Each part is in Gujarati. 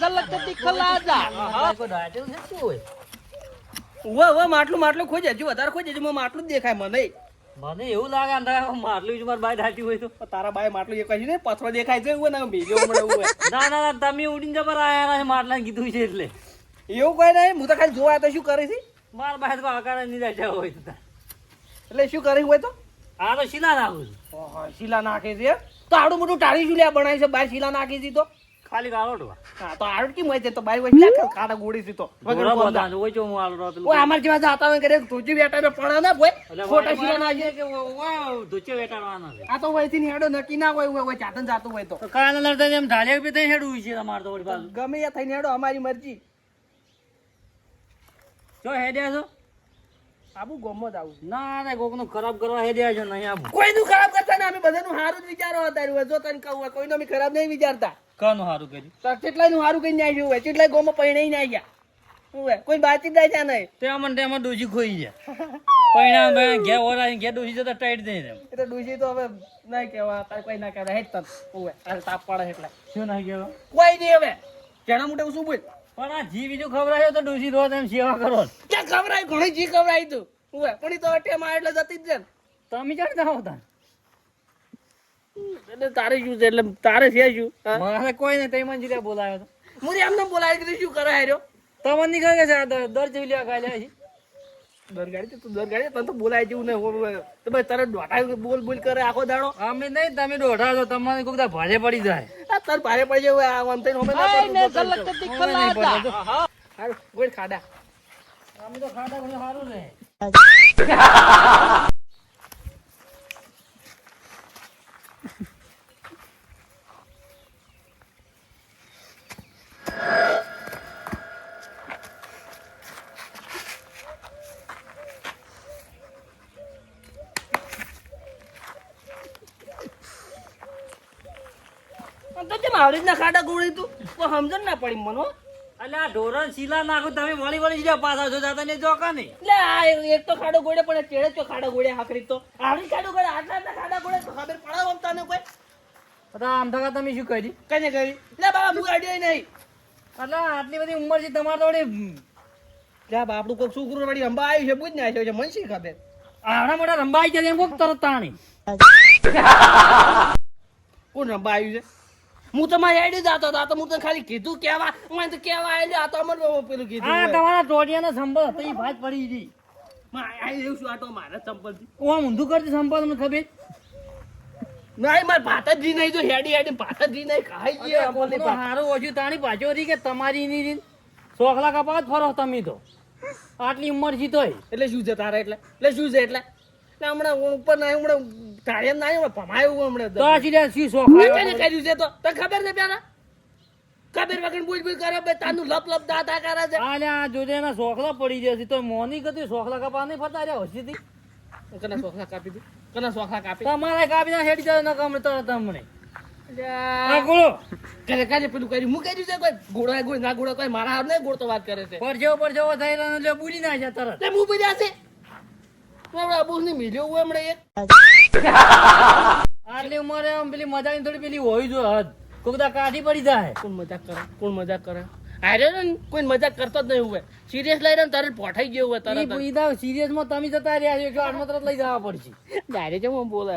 ઝલક કતી ખલાજા કોઈ દાટેલું છે શું હોય? ઓ માટલું ખોજ હજુ વધારે ખોજ હજુ માટલું જ દેખાય મને મને એવું લાગે અંદર મારલું જ માર બાય દાટી હોય તો. તારા બાય માટલું એક છે ને પથરો દેખાય છે એવું ને બીજો હમણાં એવું હોય ના ના ના, તમે ઉડીને જબર આયા માટલા કીધું છે એટલે એવું કોઈ નહીં હું તો ખાલી જોવા તો શું કરે છે માર બાય તો આકાર ની દાટ્યા હોય તો. એટલે શું કરે હોય તો આ તો શીલા નાખું છું. ઓહો શીલા નાખે છે તો આડું મોટું ટાળી શું લ્યા બનાવી છે બાર શીલા નાખી છે તો ખાલી ગાળોટવા હા તો આડું કેમ હોય છે તો બાર વચ્ચે ખાડા ગોળી છે તો વગર ઘોડા બોલતા. બધા હોય છે હું આલો પેલું ઓય અમાર જેવા જાતા હોય કરે તુજી બેટા ને પણ ના બોય એટલે ખોટા વાય શીલા નાખે કે ધોચે વેટાડવાનો છે. આ તો વયથી ની હેડો નક્કી ના હોય હોય ચાતન જાતું હોય તો તો કાના લડતા એમ ઢાળિયા પે તઈ હેડું છે તમાર તો વળી પાછું. ગમે એ થઈને હેડો અમારી મરજી જો હેડ્યા છો? આબુ ગમો જ આવું ના ના કોકનું ખરાબ કરવા હેડ્યા છો નહીં આબુ. કોઈનું ખરાબ કરતા ને અમે બધાનું સારું જ વિચારો હતા જો તને કહું હોય કોઈનું અમે ખરાબ નહીં વિચારતા કાનું સારું કર્યું? તો કેટલાયનું સારું કઈ નાખ્યું હોય કેટલાય ગોમાં પૈણાઈ ના ગયા હોય કોઈ બાતચીત થાય છે નહીં તેમાં તેમાં ડોસી ખોઈ જાય પૈણા ઘેર ઓરા ઘેર ડોસી જતા ટાઈટ દઈ દે. એ તો ડૂસી તો હવે નહીં કહેવા તારે કોઈ ના કહેવાય હેડ તન હોય તારે તાપ પડે એટલે શું ના કહેવા? કોઈ નહીં હવે જણા મોટે શું બોલ પણ આ જી બીજું ખવડાવ્યો તો ડોસી રોજ એમ સેવા કરો. ક્યાં ખબરાય ઘણી જી ખબરાય તું હોય પણ ઈ તો ટેમાં એટલે જતી જ છે ને તમે ચાલ ના આવતા. એટલે તારે શું છે એટલે તારે છે શું હા? મારે કોઈ નહીં તઈ મંજિલે બોલાવ્યો તો. મુરી એમને બોલાવી કીધું શું કરે હાર્યો તમને નહીં ખબર કે છે આ દર જેવી લેવા ખાઈ છે. દરગાડી તું દરગાડી તને તો બોલાય જેવું નહીં તો ભાઈ તારે દોઢા બોલ બોલ કરે આખો દાડો અમે નહીં તમે દોઢા છો તમારે કોક દા ભારે પડી જાય. આ તાર ભારે પડી જાય આ વંતે હોમે ના પડું હારું ગોળ ખાડા અમે તો ખાતા ઘણું સારું રહે. તો કેમ આવડી ના ખાડા ગોળી તું કોઈ સમજણ ના પડી મને હો. એટલે આ ઢોરણ શીલા નાખો તમે વળી વળી જ પાછા જો જાતા ને જોકા નહીં. એટલે આ એક તો ખાડો ગોળે પણ ચેડે તો ખાડા ગોળે હાકરી તો આવડી ખાડો ગોળે આટલા ખાડા ગોળે તો ખબર પડાવ તને કોઈ તો આમ થકા તમે શું કરી? કને કરી લે બાબા હું આડ્યો નહીં એટલે આટલી બધી ઉંમર છે તમારે તો વળી લે બાપડું કોક છોકરું વળી અંબા આવ્યું છે બુજ ને આવ્યો છે મને શી ખબર આના મોટા રંબાઈ છે એમ કોક તરત તાણી. કોણ રંબા આવ્યું છે હું તો મારી આઈડી જાતો હતો તો હું તને ખાલી કીધું કેવા મને તો કેવા આવેલું આ તો અમાર પેલું કીધું આ તમારા ટોટિયાનો સંભળ હતો ઈ ભાત પડી ગઈ. આ એવું શું આટો મારે ચંપલથી ઓમ ઊંધું કરતી સંભળ તમને ખબર? નહીં મારે ભાતજી નહીં તો હેડી હેડી ભાતજી નહીં ખાઈ ગયો કોકનો હારું ઓછું તાણી પાછો હતી કે તમારી ની સોખલા કપાત ફરો તમે તો આટલી ઉંમર છે તોય. એટલે શું છે તારે એટલે શું છે એટલે હમણાં ઉપર ના હમણાં ધાડિયા ના હમણાં ભમાયું હમણાં તો આ સીધા શી મેં સોખલા કને કર્યું છે તો તને ખબર છે પેલા ખબર વગર બોલ બોલ કરે બે તાનું લપ લપ દાતા કરે છે આ જોજે એના સોખલા પડી જશે તો મોની કદી સોખલા કપા નહીં ફરતા રહ્યા હસી હતી. કના સોખા કાપી દી કના સોખા કાપી તમારે કાપી ના હેડી જાય ન કમ તો તમને આ અલ્યા, ગોળો કરે કાજે પેલું કર્યું હું કર્યું છે કોઈ ઘોડા ગોળ ના ઘોડા કોઈ મારા હાથ નહીં ગોળ તો વાત કરે છે પરજેવો થઈ રહ્યો એટલે બુરી ના છે તરત. તે હું બીજા છે હમણાં અબુ ને મિલ્યો હોય હમણાં એક આટલી ઉંમરે આમ પેલી મજાની થોડી પેલી હોય જો હદ કોક દા કાઢી પડી જાય. કોણ મજાક કરે હારે ને કોઈ મજાક કરતો જ નહીં હોય સિરિયસ લઈને તરત પોઠાઈ ગયો હોય તરત જ. સિરિયસ માં તમે જતા રહ્યા છો એટલે આટમાં તરત લઈ જવા પડશે. ડાયરેક્ટ જેમ આમ બોલે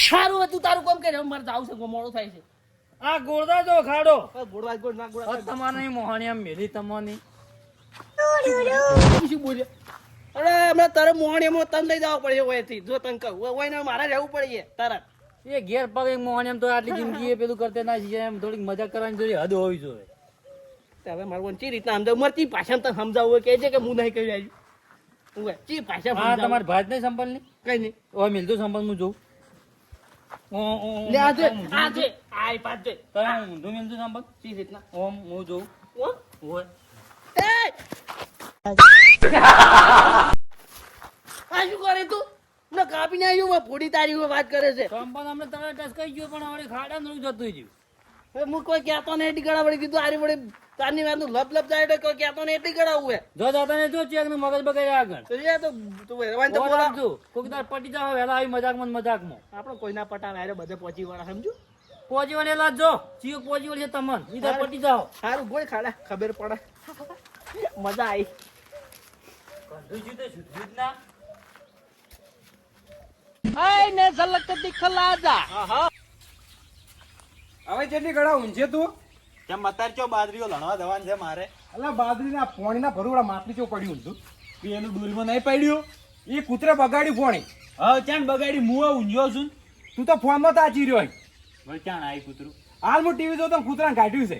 સારું હતું તારું કામ કરે મારે જાવ છે મોડું થાય છે આ ગોળદા જો ખાડો ગોળવા ગોળ ના ગોળવા તમારે મોહણી આમ મેલી તમારી શું બોલ્યો અરે હમણાં તારે મોહણીમાં તને લઈ જવા પડે હોયથી જો તને કહું હોય ને મારે રહેવું પડે તરત એ ઘેર પગ મોહણી એમ તો આટલી જિંદગી એ પેલું કરતે ના છે એમ થોડીક મજા કરવાની થોડી હદ હોવી જોઈએ. હવે મારે ચી રીતના સમજાવ મરતી ભાષામાં તને સમજાવવું હોય કે છે કે હું નહીં કહી આવ્યું ચી ભાષા હા તમારી ભાત નહીં સંપલ ની કઈ નહીં ઓ મિલતું સંપલ હું જોઉં. લે આ છે આય પાછ છે તમે ઊંધું મિલતું સંપલ ચી રીતના ઓમ હું જોઉં. ઓમ ઓય એ આ શું કરે તું ને કાપીને આવ્યું ફોડી તારી વાત કરે છે સંપલ અમને તરત ટસકાઈ ગયો પણ હવે ખાડા નું જતું રહ્યું. હવે હું કોઈ કહેતો ને એટલી ગળા વળી કીધું આરી વળી તારની વાતનું લપ લપ જાય એટલે કોઈ કહેતો ને એટલી ગળાવું હે જો જાતા ને જો ચેક નું મગજ બગાડે આગળ તો એ તો તું એવાય તો બોલા બોલાવજો કોક દાર પટી જાવ વેલા આવી મજાકમાં. આપણે કોઈના પટાવે આરે બધે પહોંચી વાળા સમજુ પોજીવલે લાજો ચિયો પોજીવલે તમન ઈધર પટી જાઓ સારું ગોળ ખાડા ખબર પડે મજા આવી કંધુજી તો સુધરી જ ના આય ને ઝલક દિખલા જા હવે જેટલી ગળા ઊંઝે તું કેમ અત્યારે ચો બાજરીઓ લણવા જવાનું છે મારે અલા બાજરીના પોણીના ભરુડા માટલી ચો પડ્યું ઊંધું પેલું ડૂલમાં નહીં પડ્યું એ કૂતરે બગાડ્યું પોણી હવે ચાણ બગાડી મુવા ઊંઝ્યો છું તું તો ફોનમાં તાચી રહ્યો હોય. હવે ચાણ આવી કૂતરું હાલ હું ટીવી જોતો કૂતરાને કાઢ્યું છે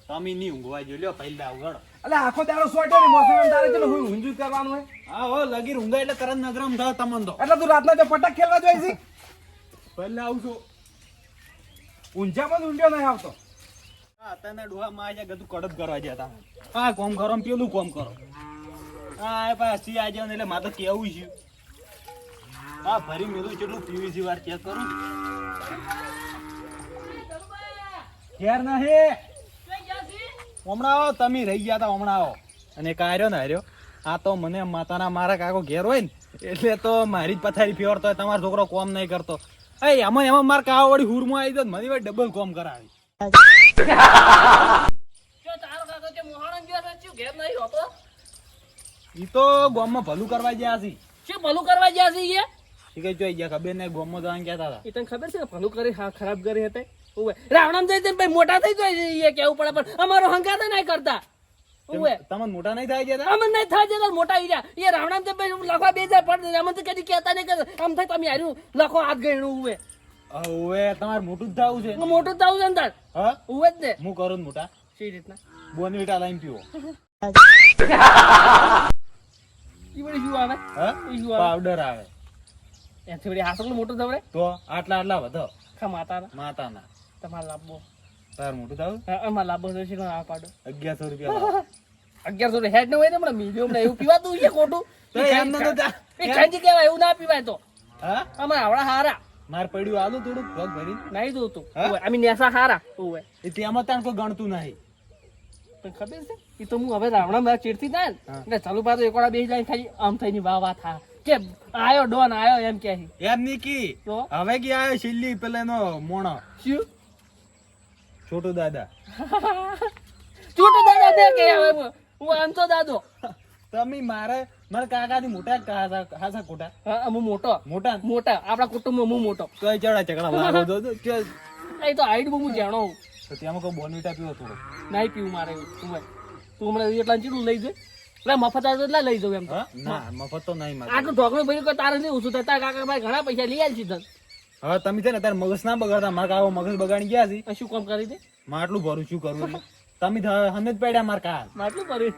તમે નહીં ઊંઘવા જો લ્યો પહેલા ઉગડ એટલે આખો દાડો સોટે ને મોસમ તારે ચલો હું ઊંઝું કરવાનું હોય હા હો લગી ઊંઘા એટલે તરત નગરમ થાવ તમન તો એટલે તું રાતના જો પટક ખેલવા જોઈએ છે પહેલા આવું છું ઊંઝામાં જ ઊંઝો નહીં આવતો હા તને ડોહા માં આજે ગતું કડક કરવા જતા હા કોમ કરો ને પેલું કોમ કરો હા એ પાછી આજે ને એટલે મારે તો કેવું છે હા ભરી મેલું કેટલું પીવીસી વાર ચેક કરું ઘેર ના હે હમણાં આવો તમે રહી ગયા તા હમણાં આવો અને એક આર્યો ને હાર્યો આ તો મને માતાના મારા કાકો ઘેર હોય ને એટલે તો મારી જ પથારી ફેરતો હોય તમારો છોકરો કોમ નહીં કરતો એમાં મારા કાકો વળી હુરમાં આવી તો મને ડબલ કોમ કરાવી જો તારો કાકો જે મોહાણન ગયો છે શું ઘેર નહીં હોતો ઈ તો ગામમાં ભલું કરવા ગયા છે શું ભલું કરવા ગયા છે ઈ ઈ કઈ જોઈ ગયા ખબર નહીં ગામમાં જવાનું કહેતા હતા એ તને ખબર છે કે ભલું કરી હા ખરાબ કરી હતી ઓવે રાવણામ જઈ ભાઈ મોટા થઈ જાય એ કેવું પડે પણ અમારો હંગાત નહીં કરતા ઓવે તમને મોટા નહીં થાય ગયા અમને નહીં થાય છે મોટા ઈ રહ્યા એ રાવણામ તો ભાઈ લખવા બે જાય પણ અમને તો કદી કહેતા નહીં કે આમ થાય તમે હાર્યું લખો હાથ ગયણું ઓવે હવે તમારે મોટું જ થવું છે મોટું જ થવું છે ને તાર હા ઓવે જ ને હું કરું ને મોટા સી રીતના બોનવીટા લઈને પીવો ઈ વળી શું આવે હા ઈ શું આવે પાવડર આવે એથી વળી હાસકલું મોટું થવડે તો આટલા વધો ખા માતાના માતાના તમારે લાભો તાર મોટું થવું અમારે લાભો તો છે આ પાડો 1100 રૂપિયા 1100 હેડ ન હોય ને પણ મીડિયમ એવું પીવાતું છે ખોટું તો એમ ન તો એ ખાંજી કહેવાય એવું ના પીવાય તો હા અમારે આવડા હારા માર પડ્યું આલું થોડું પગ ભરી નહીં જોતું હા? ઓવે, અમે નેસા હારા ઓવે એ તેમાં તાણ કોઈ ગણતું નહીં તને ખબર છે એ તો હું હવે રાવણા મારા ચીડથી થાય ને હા. એટલે ચાલુ પાછો એક વાર બેસી જાય ખાલી આમ થઈને વાહ થા કે આયો ડોન આયો એમ કે એમ નહીં કી તો હવે કે આયો છેલ્લી પેલાનો મોણો શું છોટુ દાદા છોટો દાદા દે કે હવે હું આમ તો દાદો તમે મારા કાકાથી મોટા હાસા ખોટા હા હું મોટો મોટા મોટા આપણા કુટુંબમાં હું મોટો તો એ ચડા ચકડા લાગો તો એ તો હાઈટ બહુ હું જાણો હું તો તેમાં કોઈ બોનવીટા પીવો થોડો નહીં પીવું મારે એવું તું હમણાં એટલા ચીડું લઈ જાય એટલે મફત આવે તો એટલા લઈ જાઉં એમ તો હા ના મફત તો નહીં મારે આટલું ઢોકળું ભર્યું કે તારે નહીં ઓછું થાય તારા કાકા ભાઈ ઘણા પૈસા લઈ આવી છે હવે તમે છે ને તારે મગજ ના બગાડતા મારા કાકો મગજ બગાડી ગયા છે શું કામ કરી દે માં આટલું ભરું શું કરું એટલે તમે હમે જ પડ્યા મારા કા માટલું ભર્યું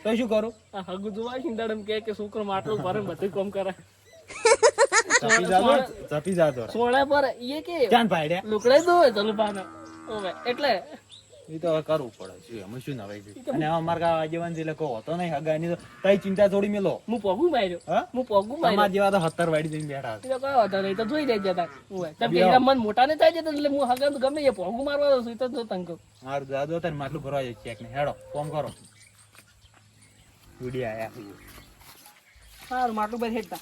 તો શું કરું આ હગુ જોવા શિંદાડમ કે છોકરો માટલું ભરે ને બધું કામ કરે જપી જાતો સોળા પર એ કે ક્યાં પાડ્યા લુકડાઈ દો ચાલુ પાને ઓવે એટલે એ તો હવે કરવું પડે શું એમાં શું નવાઈ ગયું અને હવે મારા કાકા આગેવાન છે એટલે કહો હતો નહીં હગાની તો તઈ ચિંતા થોડી મેલો હું પગું માર્યો હા હું પગું તમારા માર્યો જેવા તો 70 વાડી જઈને બેઠા છે. એ તો કયો હતો નહીં તો જોઈ જાય જતા ઓવે તમે એના મન મોટા ને થાય જતા એટલે હું હગા તો ગમે એ પગું મારવા છું તો જો તંગ મારું દાદો હતા ને માટલું ભરવા જાય ચેક ને હેડો ફોન કરો વિડિયા આયા સારું માટલું ભાઈ હેડતા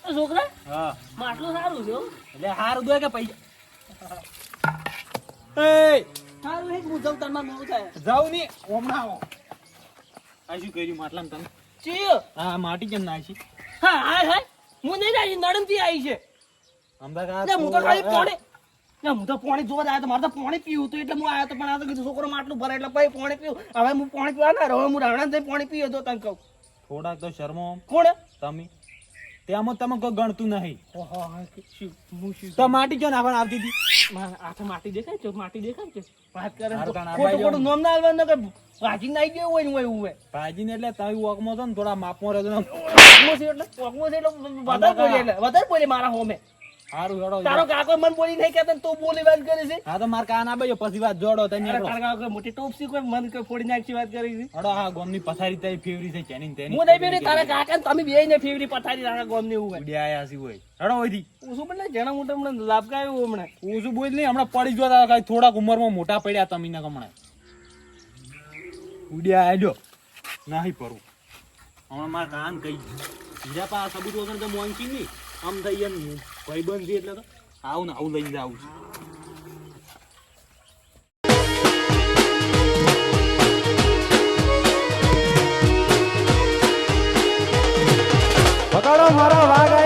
છોકરા હા માટલું સારું છે હો. એટલે હારું દો કે પૈસા એ સારું છે કે હું જઉં તારમાં મોડું થાય જાવ ની હમણાં આવો આ શું કર્યું માટલામાં તમે ચિયો આ માટી કેમ નાખી હા હા હા હું નહીં આવી નડમ થી આવી છે અમદાવાદ ને હું તો ખાલી પાણી ને હું તો પાણી જોવા જ આવ્યો તો મારે તો પાણી પીવું હતું એટલે હું આવ્યો તો પણ આ તો કીધું છોકરો માટલું ભરે એટલે પછી પાણી પીવું હવે હું પાણી પીવા ના રહ્યો હું રાવણા જઈને પાણી પીયો તો તને કહું થોડાક તો શરમો કોણ તમે તેમાં તમે કોઈ ગણતું નહીં શું હું શું તો માટી ક્યાં નાખવા આવતી હતી મારા હાથે માટી દેખાય છે માટી દેખાય છે વાત કરે હારું તો કાન આ ખોટું બાજુ. ખોટું નામ ના આવવાનું કે ભાજી નાઈ ગયો હોય ને હોય એવું હોય ભાજીને એટલે તમે વોકમાં છો ને થોડા માપમાં રહેજો ને ઓકમો છે એટલે વધારે બોલે એટલે વધારે બોલે મારા હોમે સારું હેડો તારો કાકો મને બોલી નહીં કહેતો ને તું બોલી વાત કરી છે હા તો માર કાન આબે પછી વાત જોડો તમે અરે હેડો તારા કાકો કોઈ મોટી ટોપસી કોઈ મન કોઈ ફોડી નાખી વાત કરી છે હેડો હા ગોમની પથારી તારી ફેવરી છે જેની ને તેની હું નહીં બેડી તારા કાકા ને તમે બે ને ફેવરી પથારી તારા ગોમ ની એવું ઉડી આયા છે હોય હેડો ઓયથી હું શું પણ જેના મોટા હમણાં લાભ કાયો હમણાં હું શું બોલ નહીં હમણાં પડી જોતા કાંઈ થોડાક ઉંમરમાં મોટા પડ્યા તમે ને હમણાં ઉડ્યા આજો નાહી પરું હમણાં મારા કાન કહી બીજા પા સબૂત વગર તો મોંચી નહીં આમ થઈ એમ ભાઈબંધ છે એટલે તો આવું ને આવું લઈને જાઉં છું પકડો મારો વાઘ